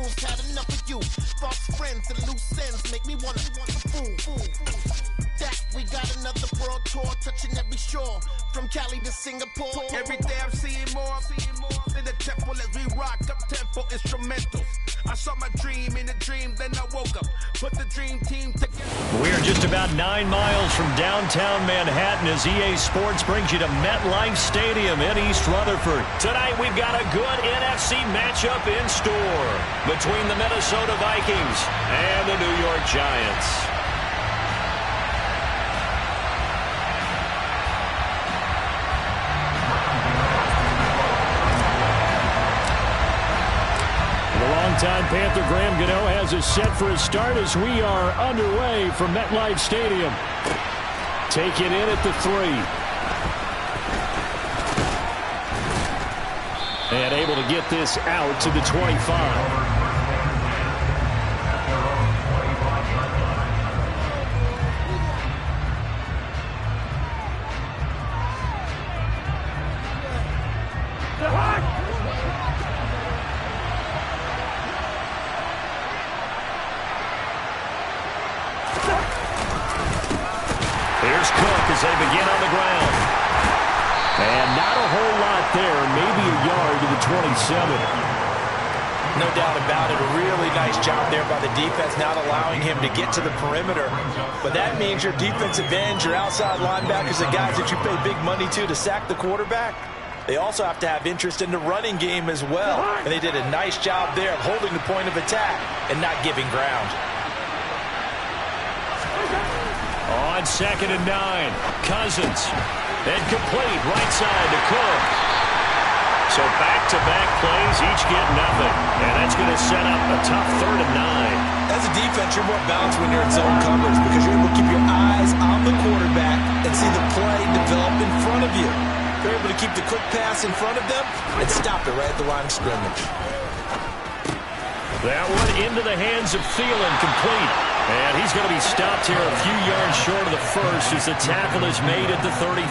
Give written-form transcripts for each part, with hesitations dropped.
almost had enough of you. False friends and loose ends make me wanna fool. That we got another world tour touching every shore from Cali to Singapore. Every day I'm seeing more in the temple as we rock up tempo instrumentals. I saw my dream in a dream, then I woke up, put the dream team together. We are just about 9 miles from downtown Manhattan as EA Sports brings you to MetLife Stadium in East Rutherford. Tonight we've got a good NFC matchup in store between the Minnesota Vikings and the New York Giants. Time Panther Graham Gano has us set for a start as we are underway from MetLife Stadium. Take it in at the 3. And able to get this out to the 25. Here's Cook as they begin on the ground. And not a whole lot there, maybe a yard to the 27. No doubt about it, a really nice job there by the defense, not allowing him to get to the perimeter. But that means your defensive ends, your outside linebackers, the guys that you pay big money to sack the quarterback, they also have to have interest in the running game as well. And they did a nice job there of holding the point of attack and not giving ground. On 2nd and 9, Cousins. And complete right side to Cook. So back-to-back plays, each get nothing. And that's going to set up a tough 3rd and 9. As a defense, you're more balanced when you're in zone coverage because you're able to keep your eyes on the quarterback and see the play develop in front of you. You're able to keep the quick pass in front of them and stop it right at the line of scrimmage. That one into the hands of Thielen, complete. And he's going to be stopped here a few yards short of the first as the tackle is made at the 33.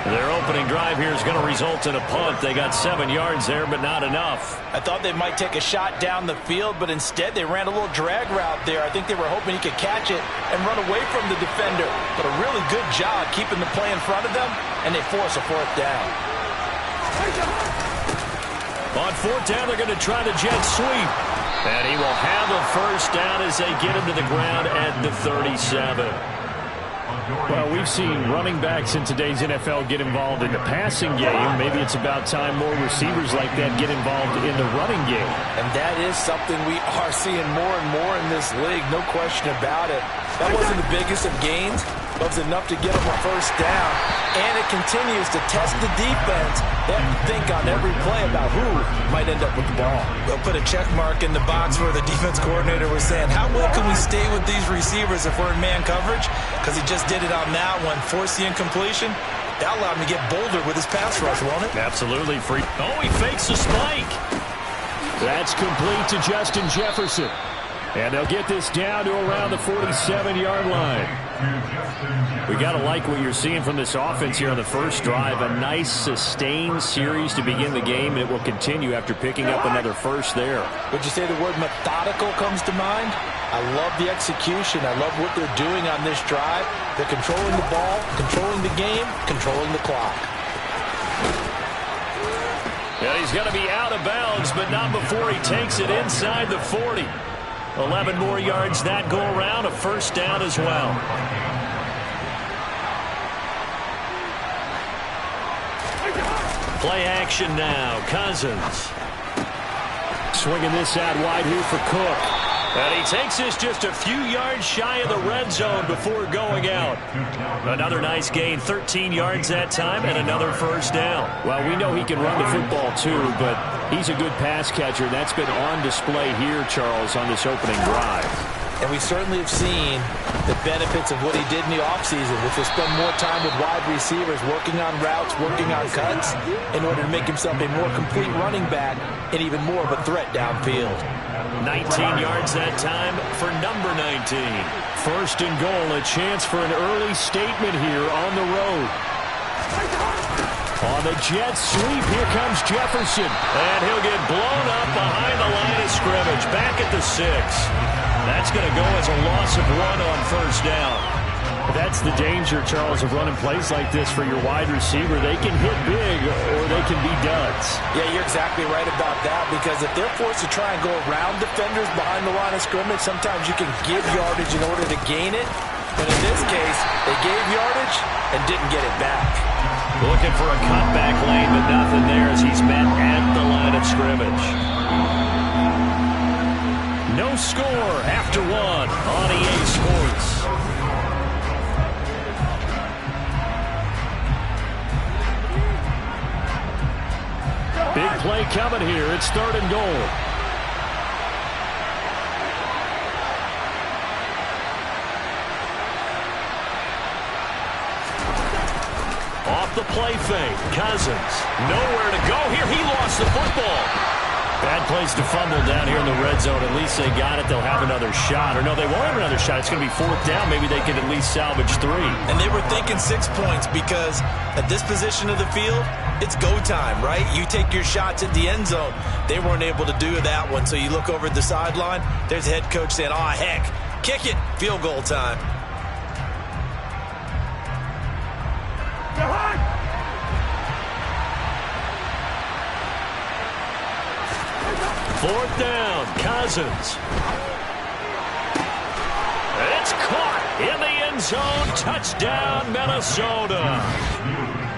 Their opening drive here is going to result in a punt. They got 7 yards there, but not enough. I thought they might take a shot down the field, but instead they ran a little drag route there. I think they were hoping he could catch it and run away from the defender. But a really good job keeping the play in front of them, and they force a 4th down. On 4th down, they're going to try the jet sweep. And he will have a 1st down as they get him to the ground at the 37. Well, we've seen running backs in today's NFL get involved in the passing game. Maybe it's about time more receivers like that get involved in the running game. And that is something we are seeing more and more in this league, no question about it. That wasn't the biggest of gains, but it was enough to get them a 1st down. And it continues to test the defense. They have to think on every play about who might end up with the ball. They'll put a check mark in the box where the defense coordinator was saying, how well can we stay with these receivers if we're in man coverage? Because he just did it on that one, forced the incompletion. That allowed him to get bolder with his pass rush, won't it? Absolutely free. Oh, he fakes the spike. That's complete to Justin Jefferson. And they'll get this down to around the 47-yard line. We got to like what you're seeing from this offense here on the first drive. A nice sustained series to begin the game, and it will continue after picking up another 1st there. Would you say the word methodical comes to mind? I love the execution. I love what they're doing on this drive. They're controlling the ball, controlling the game, controlling the clock. Yeah, he's going to be out of bounds, but not before he takes it inside the 40. 11 more yards that go around, a 1st down as well. Play action now, Cousins. Swinging this out wide here for Cook. And he takes this just a few yards shy of the red zone before going out. Another nice gain, 13 yards that time, and another 1st down. Well, we know he can run the football too, but he's a good pass catcher. That's been on display here, Charles, on this opening drive. And we certainly have seen the benefits of what he did in the offseason, which was spend more time with wide receivers, working on routes, working on cuts, in order to make himself a more complete running back and even more of a threat downfield. 19 yards that time for number 19. 1st and goal, a chance for an early statement here on the road. On the jet sweep, here comes Jefferson. And he'll get blown up behind the line of scrimmage. Back at the 6. That's going to go as a loss of 1 on first down. That's the danger, Charles, of running plays like this for your wide receiver. They can hit big or they can be duds. Yeah, you're exactly right about that, because if they're forced to try and go around defenders behind the line of scrimmage, sometimes you can give yardage in order to gain it. But in this case, they gave yardage and didn't get it back. Looking for a cutback lane, but nothing there as he's met at the line of scrimmage. No score after 1 on EA Sports. Big play coming here. It's 3rd and goal. Off the play fake. Cousins. Nowhere to go here. He lost the football. Bad place to fumble down here in the red zone. At least they got it. They'll have another shot. Or no, they won't have another shot. It's going to be 4th down. Maybe they can at least salvage 3. And they were thinking 6 points, because at this position of the field, it's go time, right? You take your shots at the end zone. They weren't able to do that one. So you look over at the sideline. There's the head coach saying, "Oh, heck, kick it. Field goal time." Fourth down, Cousins. It's caught in the end zone. Touchdown, Minnesota.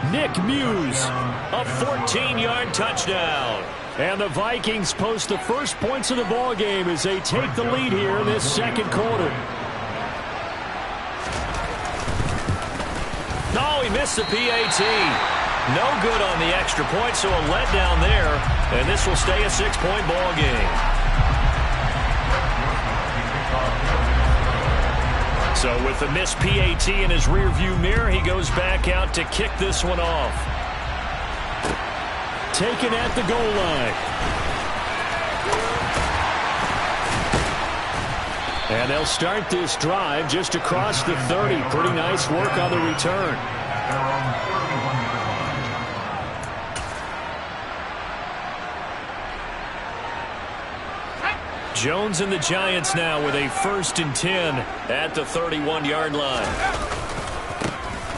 Nick Muse, a 14-yard touchdown. And the Vikings post the first points of the ball game as they take the lead here in this second quarter. No, he missed the PAT. No good on the extra point, so a letdown there. And this will stay a 6-point ball game. So with the missed PAT in his rearview mirror, he goes back out to kick this one off. Taken at the goal line. And they'll start this drive just across the 30. Pretty nice work on the return. Jones and the Giants now with a 1st and 10 at the 31-yard line.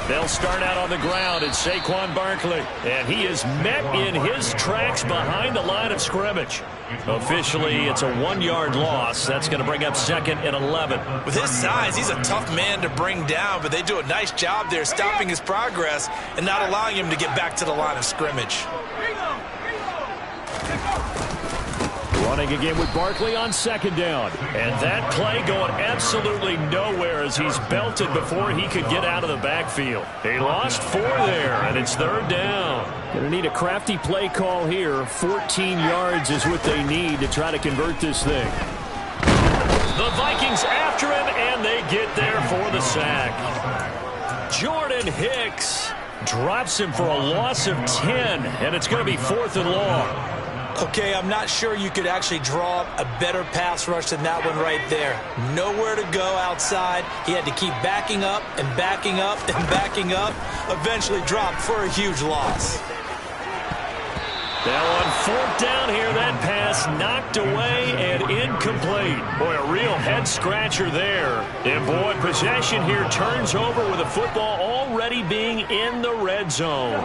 They'll start out on the ground at Saquon Barkley. And he is met in his tracks behind the line of scrimmage. Officially, it's a 1-yard loss. That's going to bring up 2nd and 11. With his size, he's a tough man to bring down, but they do a nice job there stopping his progress and not allowing him to get back to the line of scrimmage. Running again with Barkley on 2nd down. And that play going absolutely nowhere as he's belted before he could get out of the backfield. He lost 4 there, and it's 3rd down. Going to need a crafty play call here. 14 yards is what they need to try to convert this thing. The Vikings after him, and they get there for the sack. Jordan Hicks drops him for a loss of 10, and it's going to be 4th and long. Okay, I'm not sure you could actually draw a better pass rush than that one right there. Nowhere to go outside. He had to keep backing up and backing up and backing up. Eventually dropped for a huge loss. Now on 4th down here, that pass knocked away and incomplete. Boy, a real head-scratcher there. And boy, possession here turns over with the football already being in the red zone.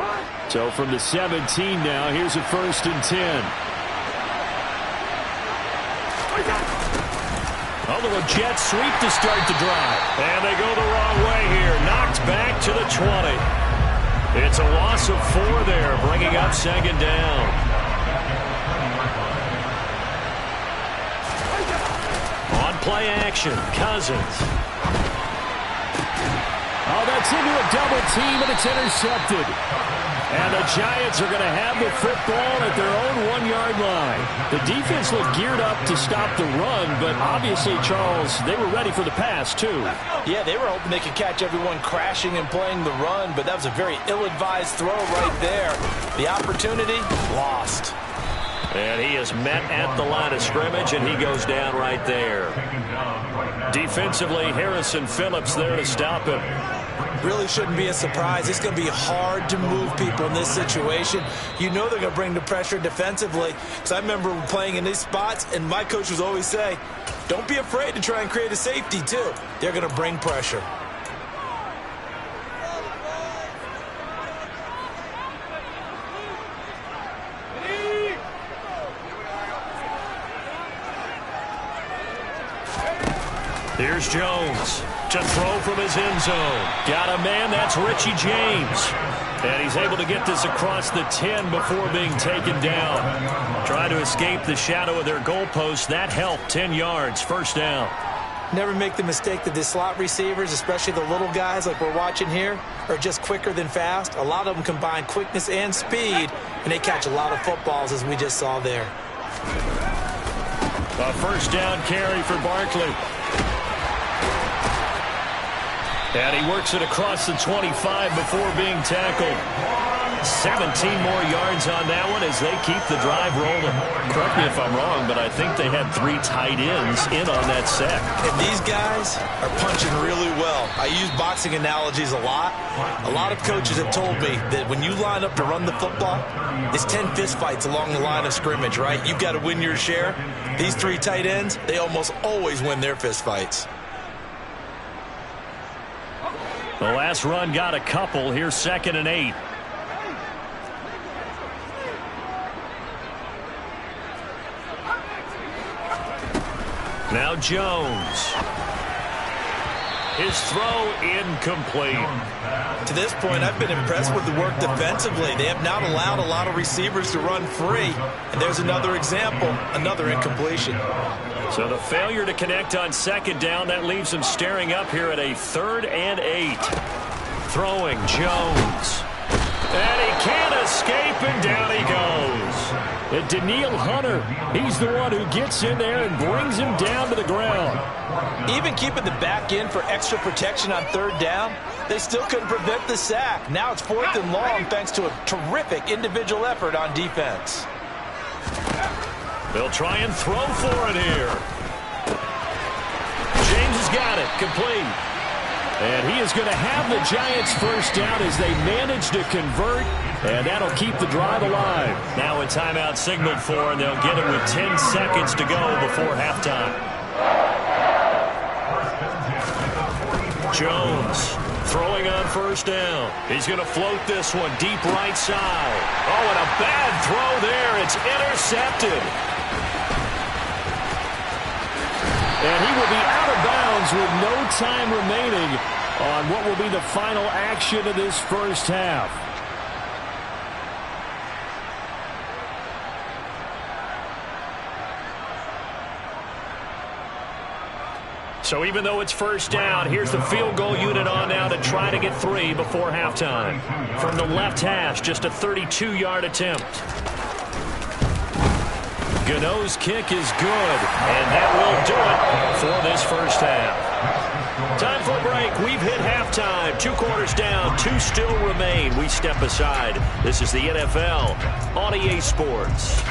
So from the 17 now, here's a 1st and 10. A little jet sweep to start the drive. And they go the wrong way here. Knocked back to the 20. It's a loss of 4 there, bringing up 2nd down. On play action, Cousins. Oh, that's into a double team, and it's intercepted. And the Giants are going to have the football at their own 1-yard line. The defense looked geared up to stop the run, but obviously, Charles, they were ready for the pass, too. Yeah, they were hoping they could catch everyone crashing and playing the run, but that was a very ill-advised throw right there. The opportunity, lost. And he is met at the line of scrimmage, and he goes down right there. Defensively, Harrison Phillips there to stop him. really shouldn't be a surprise. It's going to be hard to move people in this situation. You know they're going to bring the pressure defensively. Because I remember playing in these spots, and my coach would always say, don't be afraid to try and create a safety, too. They're going to bring pressure. Here's Jones to throw from his end zone. Got a man, that's Richie James. And he's able to get this across the 10 before being taken down. Trying to escape the shadow of their goalpost. That helped. 10 yards, first down. Never make the mistake that the slot receivers, especially the little guys like we're watching here, are just quicker than fast. A lot of them combine quickness and speed, and they catch a lot of footballs, as we just saw there. A first down carry for Barkley. And he works it across the 25 before being tackled. 17 more yards on that one as they keep the drive rolling. Correct me if I'm wrong, but I think they had 3 tight ends in on that sack. And these guys are punching really well. I use boxing analogies a lot. A lot of coaches have told me that when you line up to run the football, it's 10 fistfights along the line of scrimmage, right? You've got to win your share. These 3 tight ends, they almost always win their fistfights. The last run got a couple. Here's 2nd and 8. Now Jones. His throw incomplete. To this point, I've been impressed with the work defensively. They have not allowed a lot of receivers to run free. And there's another example, another incompletion. So the failure to connect on 2nd down, that leaves him staring up here at a 3rd and 8. Throwing Jones. And he can't escape, and down he goes. And Danielle Hunter, he's the one who gets in there and brings him down to the ground. Even keeping the back end for extra protection on 3rd down, they still couldn't prevent the sack. Now it's 4th and long thanks to a terrific individual effort on defense. They'll try and throw for it here. James has got it, complete. And he is going to have the Giants first down as they manage to convert, and that'll keep the drive alive. Now a timeout signaled for, and they'll get it with 10 seconds to go before halftime. Jones throwing on first down. He's going to float this one deep right side. Oh, and a bad throw there. It's intercepted. And he will be out of bounds with no time remaining on what will be the final action of this first half. So even though it's first down, here's the field goal unit on now to try to get 3 before halftime. From the left hash, just a 32-yard attempt. Gano's kick is good, and that will do it for this first half. Time for a break. We've hit halftime. 2 quarters down, 2 still remain. We step aside. This is the NFL on EA Sports.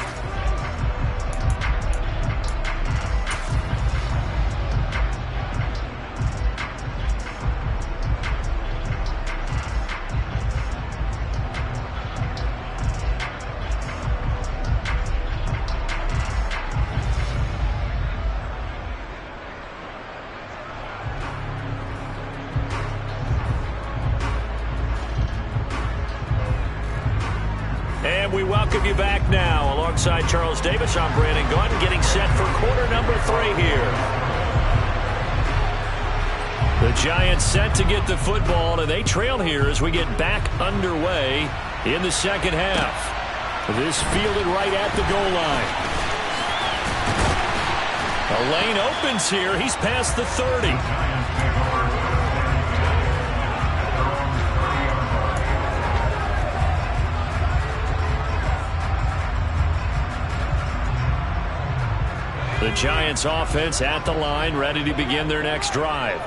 We welcome you back now. Alongside Charles Davis, I'm Brandon Gaudin, getting set for quarter number 3 here. The Giants set to get the football, and they trail here as we get back underway in the second half. This fielded right at the goal line. A lane opens here. He's past the 30. The Giants offense at the line, ready to begin their next drive.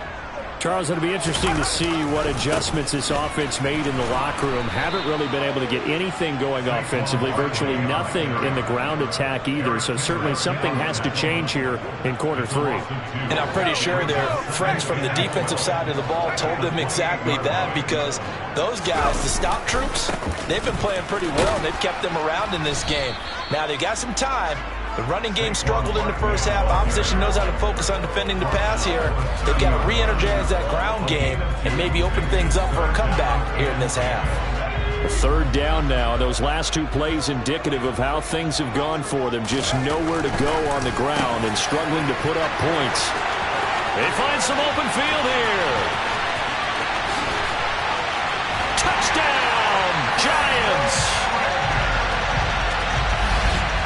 Charles, it'll be interesting to see what adjustments this offense made in the locker room. Haven't really been able to get anything going offensively, virtually nothing in the ground attack either. So certainly something has to change here in quarter 3. And I'm pretty sure their friends from the defensive side of the ball told them exactly that, because those guys, the stop troops, they've been playing pretty well, and they've kept them around in this game. Now they've got some time. The running game struggled in the first half. Opposition knows how to focus on defending the pass here. They've got to re-energize that ground game and maybe open things up for a comeback here in this half. Third down now. Those last 2 plays indicative of how things have gone for them. Just nowhere to go on the ground and struggling to put up points. They find some open field here. Touchdown, Giants!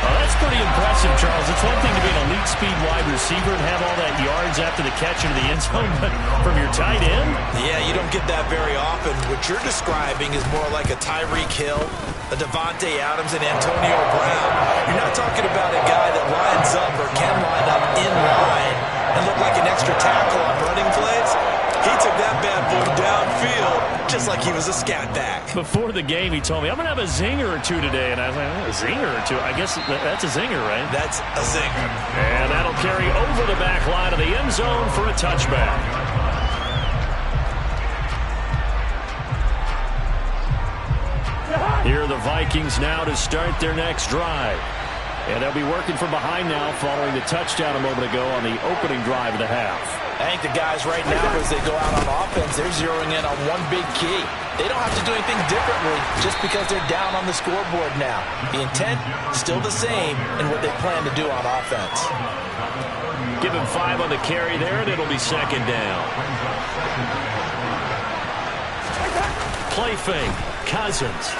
That's pretty impressive, Charles. It's one thing to be an elite speed wide receiver and have all that yards after the catch into the end zone, but from your tight end? Yeah, you don't get that very often. What you're describing is more like a Tyreek Hill, a Devontae Adams, and Antonio Brown. You're not talking about a guy that lines up or can line up in line and look like an extra tackle on running plays. He took that bad boy downfield just like he was a scat back. Before the game, he told me, I'm going to have a zinger or two today. And I was like, oh, a zinger or two? I guess that's a zinger, right? That's a zinger. And that'll carry over the back line of the end zone for a touchback. Here are the Vikings now to start their next drive. And they'll be working from behind now following the touchdown a moment ago on the opening drive of the half. I think the guys right now, as they go out on offense, they're zeroing in on one big key. They don't have to do anything differently just because they're down on the scoreboard now. The intent still the same in what they plan to do on offense. Give him 5 on the carry there, and it'll be second down. Play fake. Cousins.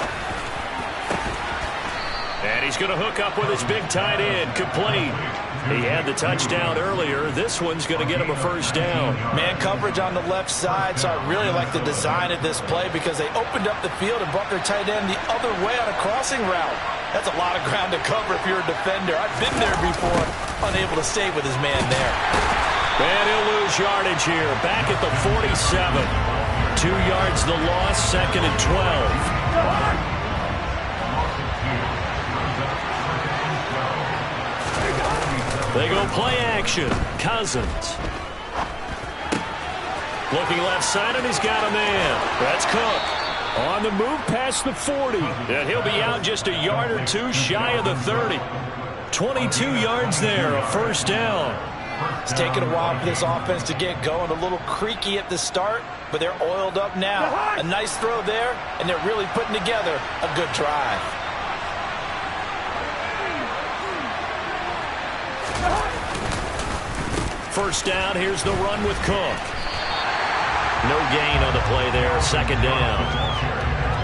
And he's going to hook up with his big tight end. Complete. He had the touchdown earlier. This one's going to get him a first down. Man coverage on the left side, so I really like the design of this play because they opened up the field and brought their tight end the other way on a crossing route. That's a lot of ground to cover if you're a defender. I've been there before, unable to stay with his man there. And he'll lose yardage here. Back at the 47. 2 yards the loss, second and 12. They go play action. Cousins. Looking left side, and he's got a man. That's Cook. On the move past the 40. And he'll be out just a yard or two shy of the 30. 22 yards there, a first down. It's taken a while for this offense to get going. A little creaky at the start, but they're oiled up now. A nice throw there, and they're really putting together a good drive. First down, here's the run with Cook. No gain on the play there, second down.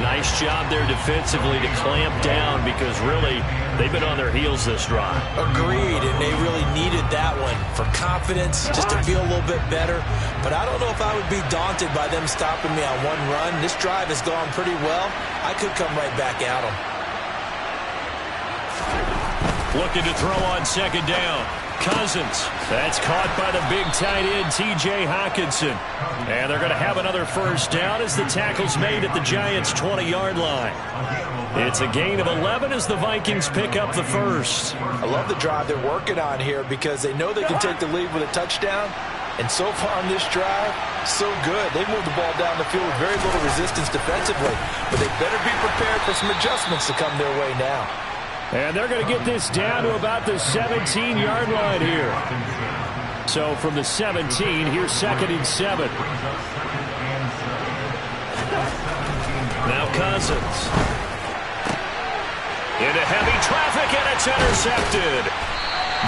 Nice job there defensively to clamp down because really they've been on their heels this drive. Agreed, and they really needed that one for confidence, just to feel a little bit better. But I don't know if I would be daunted by them stopping me on one run. This drive has gone pretty well. I could come right back at them. Looking to throw on second down. Cousins. That's caught by the big tight end, T.J. Hockenson. And they're going to have another first down as the tackle's made at the Giants' 20-yard line. It's a gain of 11 as the Vikings pick up the first. I love the drive they're working on here because they know they can take the lead with a touchdown. And so far on this drive, so good. They moved the ball down the field with very little resistance defensively. But they better be prepared for some adjustments to come their way now. And they're going to get this down to about the 17-yard line here. So from the 17, here's second and 7. Now Cousins. Into heavy traffic, and it's intercepted.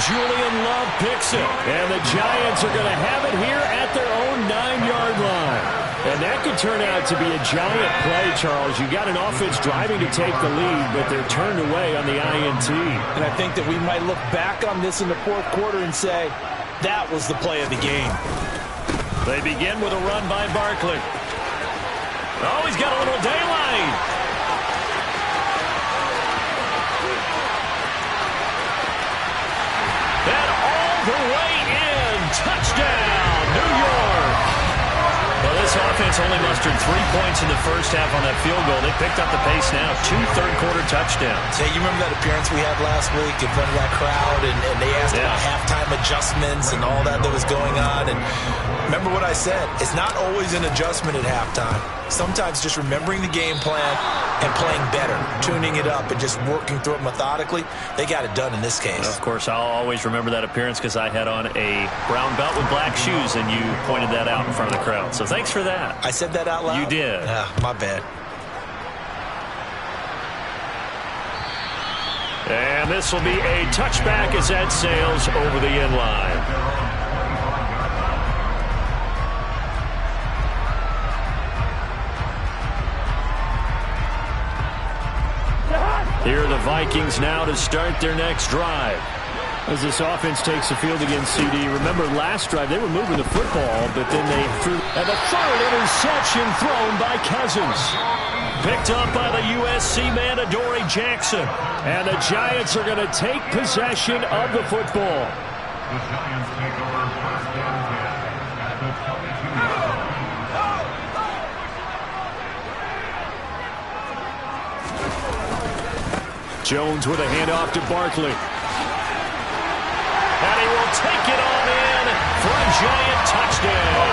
Julian Love picks it. And the Giants are going to have it here at their own 9-yard line. And that could turn out to be a giant play, Charles. You got an offense driving to take the lead, but they're turned away on the INT. And I think that we might look back on this in the fourth quarter and say, that was the play of the game. They begin with a run by Barkley. Oh, he's got a little daylight. And all the way in. Touchdown, New York. this offense only mustered 3 points in the first half on that field goal. They picked up the pace now. 2 third-quarter touchdowns. Yeah, you remember that appearance we had last week in front of that crowd, and they asked about halftime adjustments and all that was going on. And remember what I said. It's not always an adjustment at halftime. Sometimes just remembering the game plan and playing better, tuning it up, and just working through it methodically. They got it done in this case. Of course, I'll always remember that appearance because I had on a brown belt with black shoes, and you pointed that out in front of the crowd. So thanks for that. I said that out loud? You did. My bad. And this will be a touchback as that sails over the end line. Here are the Vikings now to start their next drive. As this offense takes the field against CD. Remember last drive, they were moving the football, but then they threw. And the third interception thrown by Cousins. Picked up by the USC man, Adoree Jackson. And the Giants are going to take possession of the football. The Giants take over first down at the 22. Jones with a handoff to Barkley. And he will take it on in for a Giant touchdown.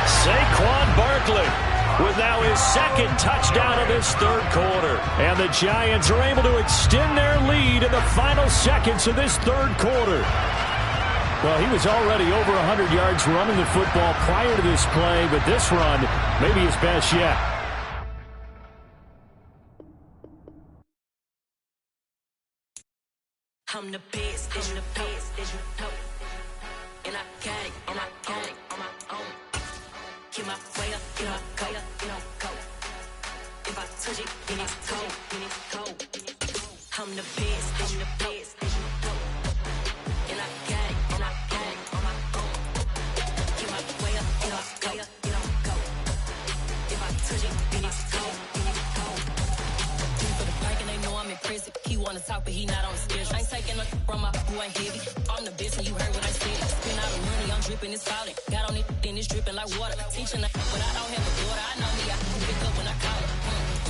Saquon Barkley with now his second touchdown of this third quarter. And the Giants are able to extend their lead in the final seconds of this third quarter. Well, he was already over 100 yards running the football prior to this play, but this run may be his best yet. I'm the best, I'm the best, and I got it, and I got it on my own. Get my way up, get my go, go. If I touch it, then it's cold, I'm the best, I'm the best, and I got it, and I got it on my own. Get my way up, get my go. If I touch it, then it's cold, For the park and they know I'm impressive. He wanna talk, but he not on the schedule. I ain't taking nothing from my boy heavy. I'm the best, and you heard what I said. Spend all the money, I'm dripping, it's falling. Got on it, then it's dripping like water. Teaching that, but I don't have a daughter. I know me, I can pick up when I call her.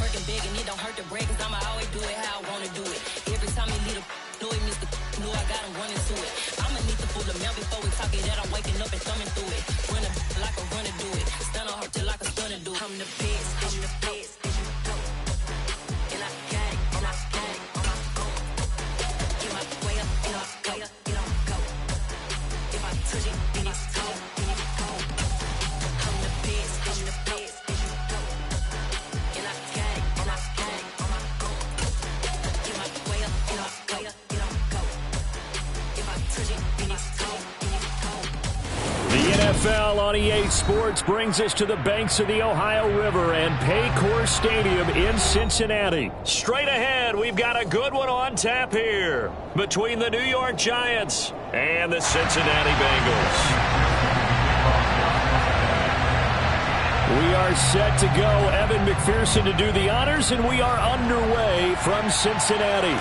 Working big, and it don't hurt to break, cause I'ma always do it how I wanna do it. Every time he lead a know he missed the know I got him running to it. I'ma need to pull the mail before we talk it that I'm waking up and thumbing through it. Running like a runner do it. Stun on her till like a stunner do. I'm the best, I'm the best, and I got it, and I got it on my own. Get my way up, and I go. If I touch it, then it's cold, I'm the best, I'm the best, and I got it, and I got it on my own. Get my way up, and I go. If I touch it, then it's cold. The NFL on EA Sports brings us to the banks of the Ohio River and Paycor Stadium in Cincinnati. Straight ahead, we've got a good one on tap here between the New York Giants and the Cincinnati Bengals. We are set to go. Evan McPherson to do the honors, and we are underway from Cincinnati.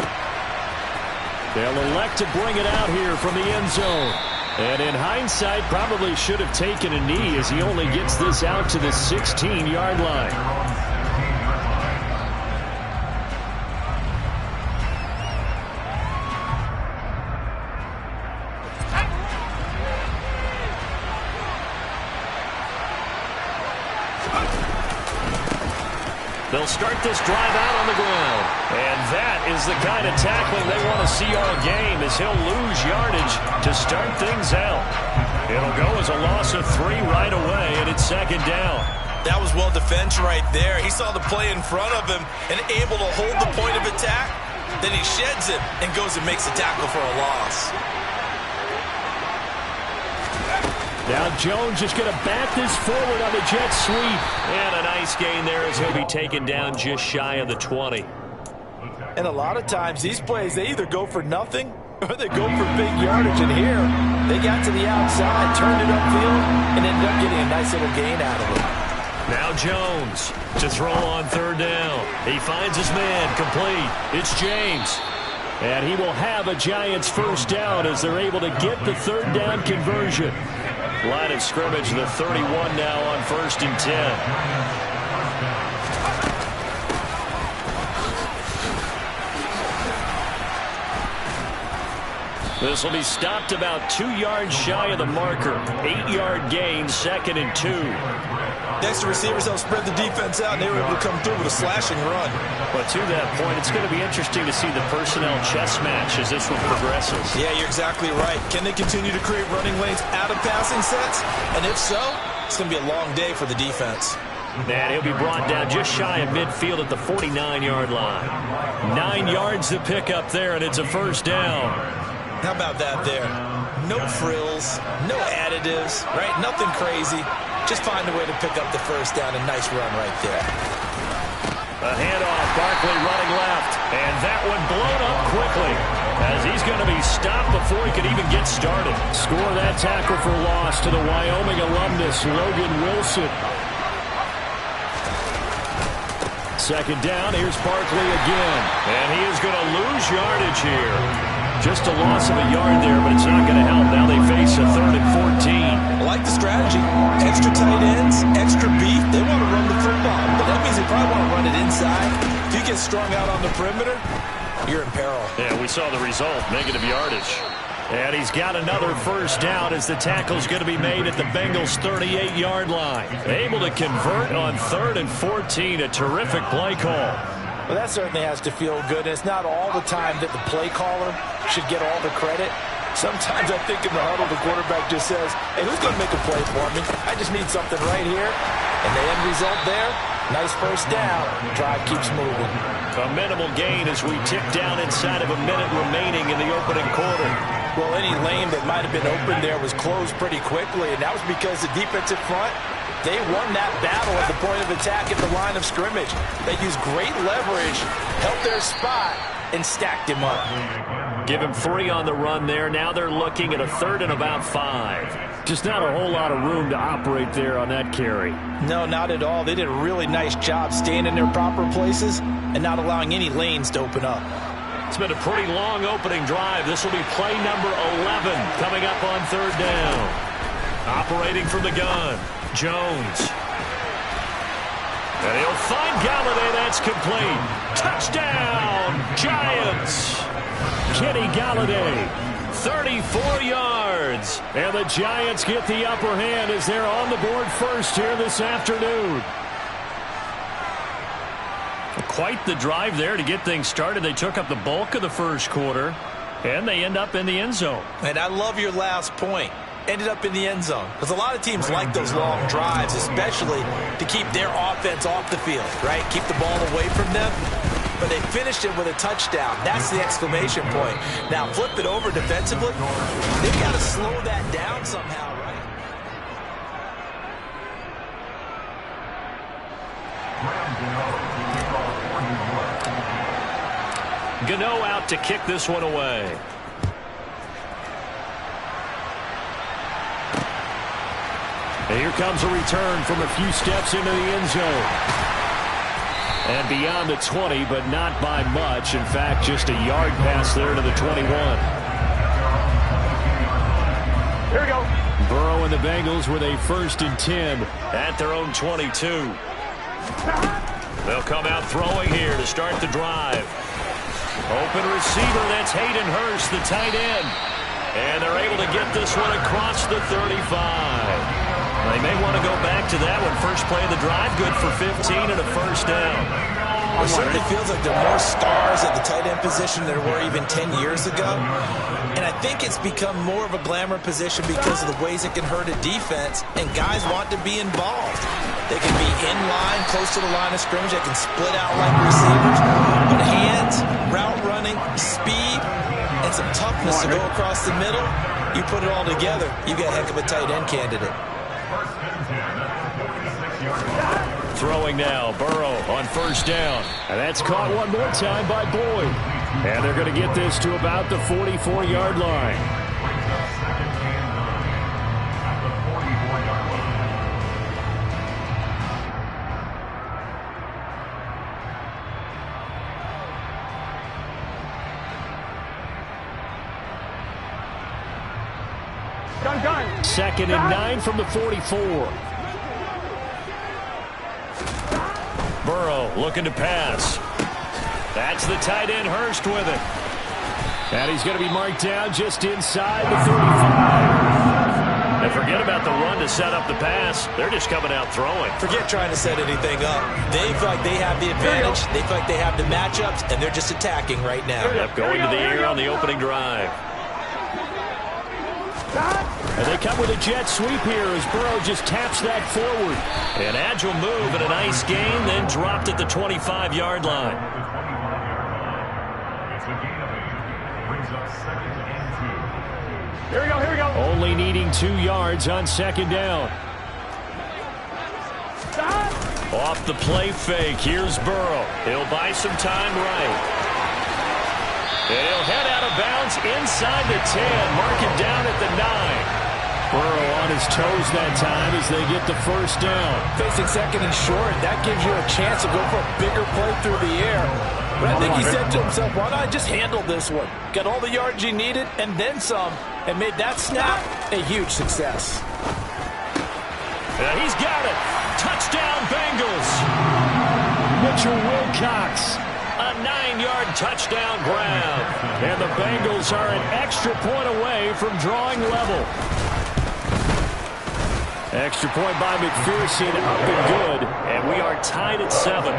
They'll elect to bring it out here from the end zone. And in hindsight, probably should have taken a knee as he only gets this out to the 16-yard line. They'll start this drive out on the ground. And that is the kind of tackling they want to see all game as he'll lose yardage to start things out. It'll go as a loss of 3 right away, and it's second down. That was well defense right there. He saw the play in front of him and able to hold the point of attack. Then he sheds it and goes and makes a tackle for a loss. Now Jones is going to bat this forward on the jet sweep. And a nice gain there as he'll be taken down just shy of the 20. And a lot of times these plays, they either go for nothing or they go for big yardage. And here, they got to the outside, turned it upfield, and ended up getting a nice little gain out of it. Now Jones to throw on third down. He finds his man complete. It's James. And he will have a Giants first down as they're able to get the third down conversion. Line of scrimmage, the 31 now on 1st and 10. This will be stopped about 2 yards shy of the marker. 8-yard gain, 2nd and 2. Next to receivers, they'll spread the defense out, and they were able to come through with a slashing run. But to that point, it's going to be interesting to see the personnel chess match as this one progresses. Yeah, you're exactly right. Can they continue to create running lanes out of passing sets? And if so, it's going to be a long day for the defense. And he'll be brought down just shy of midfield at the 49-yard line. 9 yards to pick up there, and it's a 1st down. How about that there? No frills, no additives, right? Nothing crazy. Just find a way to pick up the 1st down. A nice run right there. A handoff, Barkley running left. And that one blown up quickly as he's going to be stopped before he could even get started. Score that tackle for loss to the Wyoming alumnus, Logan Wilson. 2nd down, here's Barkley again. And he is going to lose yardage here. Just a loss of a yard there, but it's not going to help. Now they face a 3rd and 14. I like the strategy. Extra tight ends, extra beef. They want to run the football, but that means they probably want to run it inside. If you get strung out on the perimeter, you're in peril. Yeah, we saw the result, negative yardage. And he's got another 1st down as the tackle's going to be made at the Bengals' 38-yard line. Able to convert on 3rd and 14. A terrific play call. Well, that certainly has to feel good. And it's not all the time that the play caller should get all the credit. Sometimes I think in the huddle, the quarterback just says, hey, who's going to make a play for me? I just need something right here. And the end result there, nice 1st down. Drive keeps moving. A minimal gain as we tick down inside of a minute remaining in the opening quarter. Well, any lane that might have been open there was closed pretty quickly, and that was because the defensive front, they won that battle at the point of attack at the line of scrimmage. They used great leverage, held their spot, and stacked him up. Give him 3 on the run there. Now they're looking at a 3rd and about 5. Just not a whole lot of room to operate there on that carry. No, not at all. They did a really nice job staying in their proper places and not allowing any lanes to open up. It's been a pretty long opening drive. This will be play number 11 coming up on 3rd down. Operating from the gun, Jones. And he'll find Galladay. That's complete. Touchdown, Giants. Kenny Galladay, 34 yards. And the Giants get the upper hand as they're on the board first here this afternoon. Quite the drive there to get things started. They took up the bulk of the 1st quarter, and they end up in the end zone. And I love your last point. Ended up in the end zone. Because a lot of teams like those long drives, especially to keep their offense off the field, right? Keep the ball away from them. But they finished it with a touchdown. That's the exclamation point. Now, flip it over defensively. They've got to slow that down somehow, right? Gano out to kick this one away. And here comes a return from a few steps into the end zone. And beyond the 20, but not by much. In fact, just a yard pass there to the 21. Here we go. Burrow and the Bengals with a 1st and 10 at their own 22. They'll come out throwing here to start the drive. Open receiver, that's Hayden Hurst, the tight end. And they're able to get this one across the 35. They may want to go back to that one. First play of the drive, good for 15 and a 1st down. It certainly feels like there are more stars at the tight end position than there were even 10 years ago. And I think it's become more of a glamour position because of the ways it can hurt a defense, and guys want to be involved. They can be in line, close to the line of scrimmage. They can split out like receivers. But hands, route running, speed, and some toughness to go across the middle, you put it all together, you get a heck of a tight end candidate. Throwing now, Burrow on 1st down. And that's caught one more time by Boyd. And they're going to get this to about the 44-yard line. 2nd and 9 from the 44. Burrow looking to pass. That's the tight end Hurst with it. And he's going to be marked down just inside the 35. And forget about the run to set up the pass. They're just coming out throwing. Forget trying to set anything up. They feel like they have the advantage. They feel like they have the matchups, and they're just attacking right now. Yep, going to the air on the opening drive. And they come with a jet sweep here as Burrow just taps that forward. An agile move and a nice gain, then dropped at the 25-yard line. It's a gain of 8. Brings up 2nd and 2. Here we go. Only needing 2 yards on 2nd down. Off the play fake, here's Burrow. He'll buy some time right. And he'll head out of bounds inside the 10. Mark it down at the 9. Burrow on his toes that time as they get the first down. Facing 2nd and short, that gives you a chance to go for a bigger play through the air. But I think he said to himself, why not just handle this one? Got all the yards he needed and then some, and made that snap a huge success. And he's got it. Touchdown, Bengals. Mitchell Wilcox. A 9-yard touchdown grab. And the Bengals are an extra point away from drawing level. Extra point by McPherson, up and good. And we are tied at 7.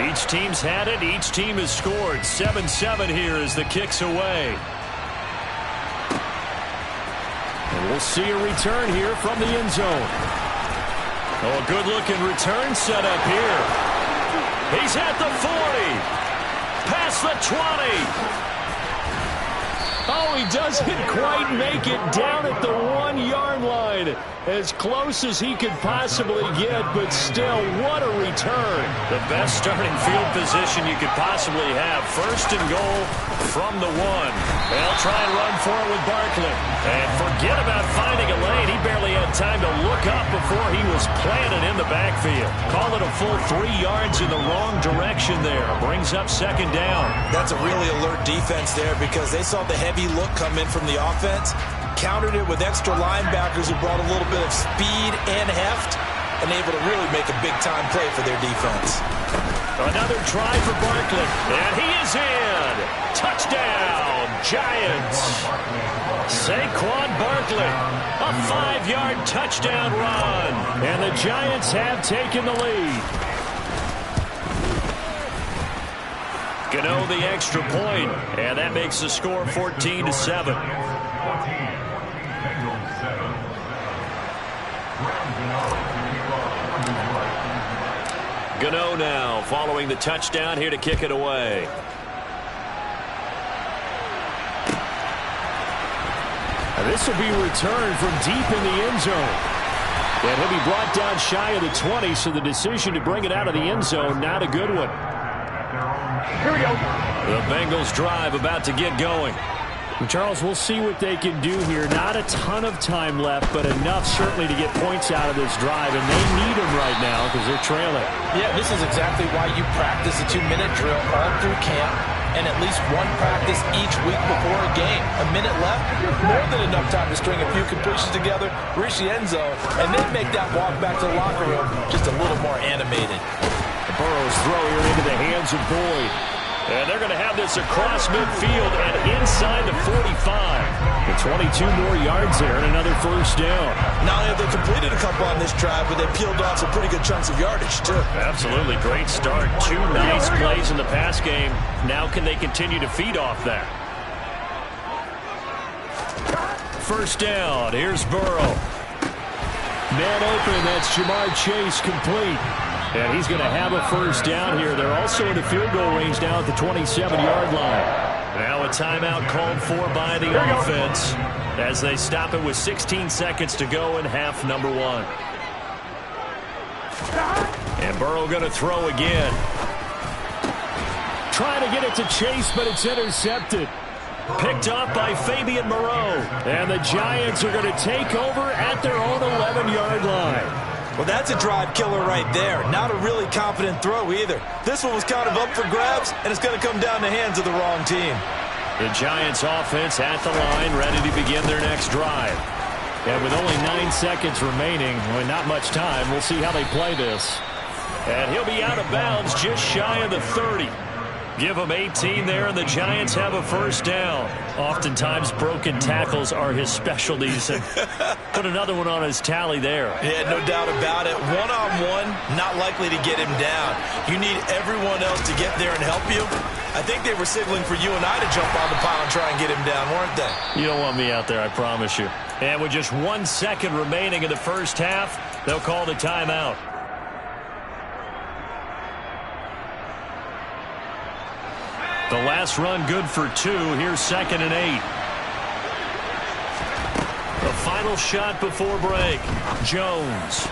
Each team's had it. Each team has scored. 7-7 here as the kick's away. And we'll see a return here from the end zone. Oh, a good-looking return set up here. He's at the 40. Past the 20. Oh, he doesn't quite make it down at the 1-yard line. As close as he could possibly get, but still, what a return. The best starting field position you could possibly have. 1st and goal from the 1. They'll try and run for it with Barkley. And forget about finding a lane. He barely had time to look up before he was planted in the backfield. Call it a full 3 yards in the wrong direction there. Brings up 2nd down. That's a really alert defense there because they saw the heavy look come in from the offense. Countered it with extra linebackers who brought a little bit of speed and heft and able to really make a big-time play for their defense. Another try for Barkley, and he is in. Touchdown, Giants. Saquon Barkley, a 5-yard touchdown run, and the Giants have taken the lead. Gano the extra point, and that makes the score 14-7. Gano now following the touchdown here to kick it away. And this will be returned from deep in the end zone. And he'll be brought down shy of the 20, so the decision to bring it out of the end zone, not a good one. Here we go. The Bengals drive about to get going. And Charles, we'll see what they can do here. Not a ton of time left, but enough certainly to get points out of this drive, and they need them right now because they're trailing. Yeah, this is exactly why you practice a 2-minute drill all through camp and at least one practice each week before a game. A minute left, more than enough time to string a few completions together, reach the end zone, and then make that walk back to the locker room just a little more animated. Burrow's throw here into the hands of Boyd. And they're going to have this across midfield and inside the 45. The 22 more yards there and another first down. Not only have they completed a couple on this drive, but they peeled off some pretty good chunks of yardage, too. Absolutely. Great start. 2 nice plays in the pass game. Now can they continue to feed off that? First down. Here's Burrow. Man open. That's Jamar Chase complete. And he's going to have a first down here. They're also in the field goal range now at the 27-yard line. Now a timeout called for by the offense as they stop it with 16 seconds to go in half number 1. And Burrow going to throw again. Trying to get it to Chase, but it's intercepted. Picked off by Fabian Moreau. And the Giants are going to take over at their own 11-yard line. Well, that's a drive killer right there. Not a really confident throw either. This one was kind of up for grabs, and it's going to come down the hands of the wrong team. The Giants offense at the line, ready to begin their next drive. And with only 9 seconds remaining, well, not much time, we'll see how they play this. And he'll be out of bounds just shy of the 30. Give him 18 there, and the Giants have a first down. Oftentimes, broken tackles are his specialties. And put another one on his tally there. Yeah, no doubt about it. One-on-one, not likely to get him down. You need everyone else to get there and help you. I think they were signaling for you and I to jump on the pile and try and get him down, weren't they? You don't want me out there, I promise you. And with just 1 second remaining in the first half, they'll call the timeout. The last run good for 2. Here's 2nd and 8. The final shot before break. Jones.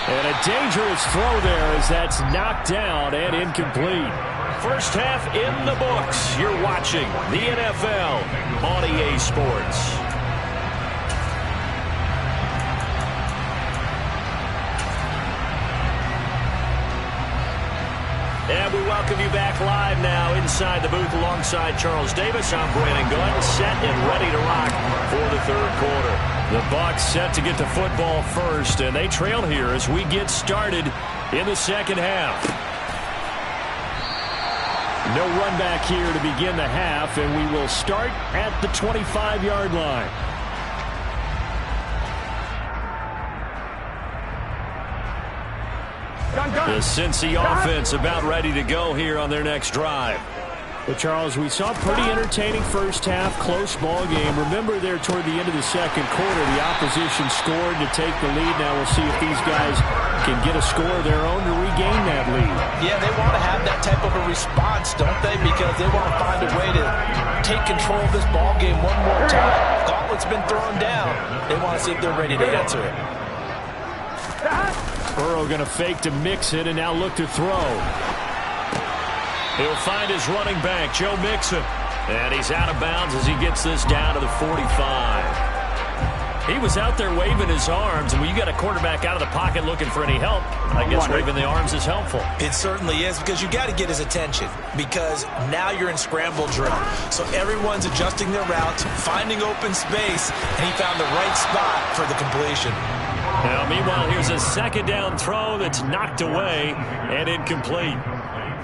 And a dangerous throw there as that's knocked down and incomplete. First half in the books. You're watching the NFL on EA Sports. And we welcome you back live now inside the booth alongside Charles Davis. I'm Brandon Gunn, set and ready to rock for the third quarter. The Bucs set to get the football first, and they trail here as we get started in the second half. No run back here to begin the half, and we will start at the 25-yard line. The Cincy offense about ready to go here on their next drive. Well, Charles, we saw a pretty entertaining first half, close ball game. Remember there toward the end of the second quarter, the opposition scored to take the lead. Now we'll see if these guys can get a score of their own to regain that lead. Yeah, they want to have that type of a response, don't they? Because they want to find a way to take control of this ball game one more time. Gauntlet's been thrown down. They want to see if they're ready to answer it. Burrow going to fake to mix it and now look to throw. He'll find his running back, Joe Mixon. And he's out of bounds as he gets this down to the 45. He was out there waving his arms, and when you got a quarterback out of the pocket looking for any help, I guess waving the arms is helpful. It certainly is, because you got to get his attention, because now you're in scramble drill. So everyone's adjusting their routes, finding open space, and he found the right spot for the completion. Now, meanwhile, here's a second down throw that's knocked away and incomplete.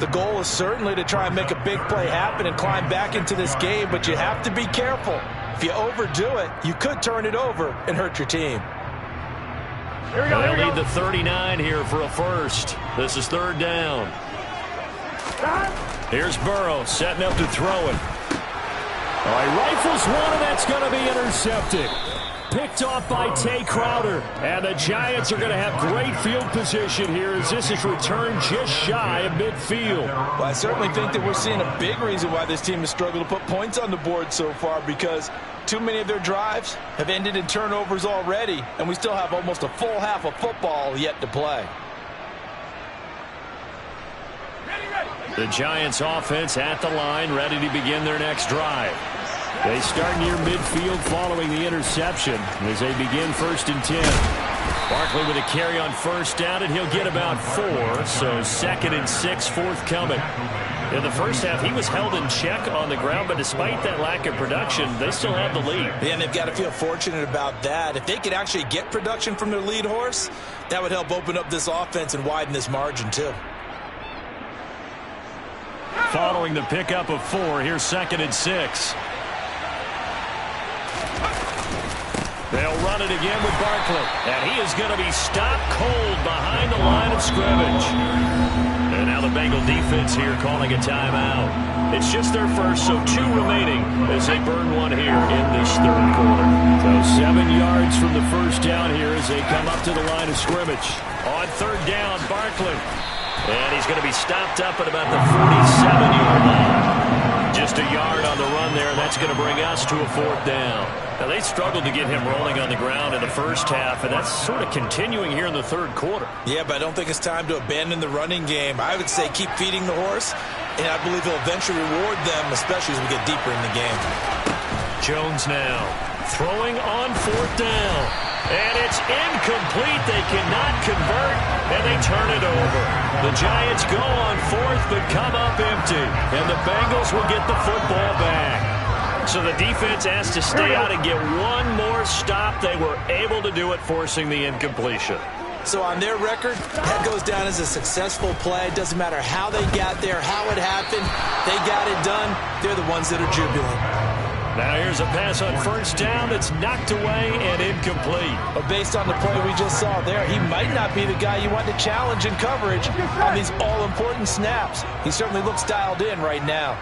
The goal is certainly to try and make a big play happen and climb back into this game, but you have to be careful. If you overdo it, you could turn it over and hurt your team. They'll need the 39 here for a first. This is third down. Here's Burrow setting up to throw it. All right, rifles one, and that's going to be intercepted. Picked off by Tay Crowder. And the Giants are going to have great field position here as this is returned just shy of midfield. Well, I certainly think that we're seeing a big reason why this team has struggled to put points on the board so far, because too many of their drives have ended in turnovers already, and we still have almost a full half of football yet to play. The Giants offense at the line, ready to begin their next drive. They start near midfield following the interception as they begin 1st and 10. Barkley with a carry on first down, and he'll get about 4, so 2nd and 6 forthcoming. In the first half, he was held in check on the ground, but despite that lack of production, they still have the lead. Yeah, and they've got to feel fortunate about that. If they could actually get production from their lead horse, that would help open up this offense and widen this margin too. Following the pickup of 4, here's 2nd and 6. They'll run it again with Barkley. And he is going to be stopped cold behind the line of scrimmage. And now the Bengal defense here calling a timeout. It's just their first, so 2 remaining as they burn one here in this third quarter. So 7 yards from the first down here as they come up to the line of scrimmage. On third down, Barkley. And he's going to be stopped up at about the 47-yard line. Just a yard on the run there, and that's going to bring us to a 4th down. Now, they struggled to get him rolling on the ground in the first half, and that's sort of continuing here in the third quarter. Yeah, but I don't think it's time to abandon the running game. I would say keep feeding the horse, and I believe he'll eventually reward them, especially as we get deeper in the game. Jones now throwing on 4th down. And it's incomplete. They cannot convert, and they turn it over. The Giants go on 4th but come up empty, and the Bengals will get the football back. So the defense has to stay out and get one more stop. They were able to do it, forcing the incompletion. So on their record, that goes down as a successful play. Doesn't matter how they got there, how it happened. They got it done. They're the ones that are jubilant. Now here's a pass on 1st down that's knocked away and incomplete. But based on the play we just saw there, he might not be the guy you want to challenge in coverage on these all-important snaps. He certainly looks dialed in right now.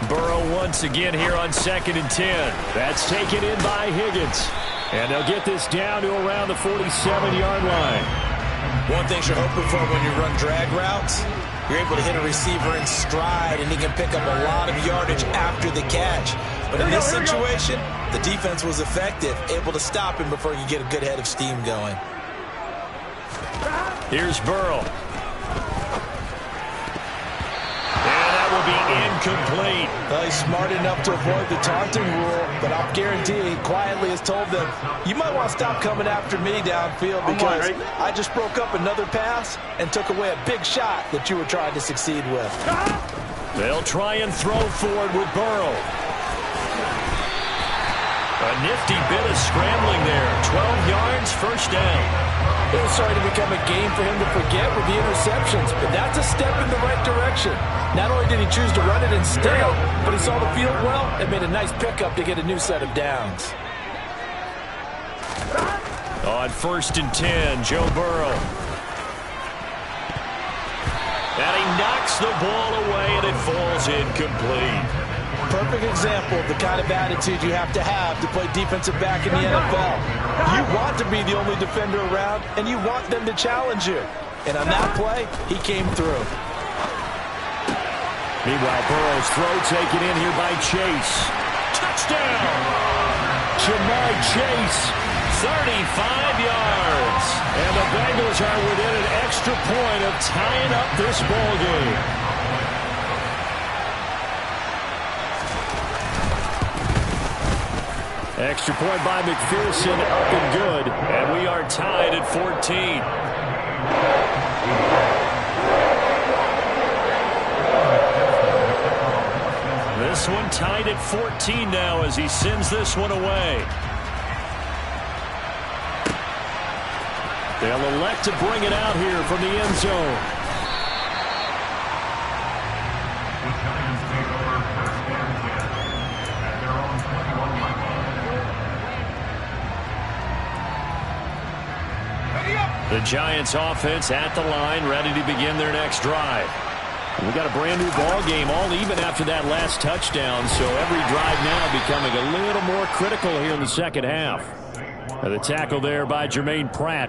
Burrow once again here on 2nd and 10. That's taken in by Higgins. And they'll get this down to around the 47-yard line. One thing you're hoping for when you run drag routes, you're able to hit a receiver in stride, and he can pick up a lot of yardage after the catch. But in this situation, the defense was effective, able to stop him before you get a good head of steam going. Here's Burrow. And that will be incomplete. Well, he's smart enough to avoid the taunting rule, but I'll guarantee he quietly has told them, you might want to stop coming after me downfield because I just broke up another pass and took away a big shot that you were trying to succeed with. They'll try and throw forward with Burrow. A nifty bit of scrambling there. 12 yards, 1st down. It was starting to become a game for him to forget with the interceptions, but that's a step in the right direction. Not only did he choose to run it and stay, but he saw the field well and made a nice pickup to get a new set of downs. On 1st and 10, Joe Burrow. And he knocks the ball away, and it falls incomplete. Perfect example of the kind of attitude you have to play defensive back in the NFL. You want to be the only defender around, and you want them to challenge you. And on that play, he came through. Meanwhile, Burrow's throw taken in here by Chase. Touchdown! Ja'Marr Chase, 35 yards. And the Bengals are within an extra point of tying up this ball game. Extra point by McPherson, up and good. And we are tied at 14. This one tied at 14 now as he sends this one away. They'll elect to bring it out here from the end zone. The Giants take over 1st and 10 at their own 21-yard line. The Giants offense at the line, ready to begin their next drive. We got a brand new ball game, all even after that last touchdown, so every drive now becoming a little more critical here in the 2nd half. The tackle there by Jermaine Pratt.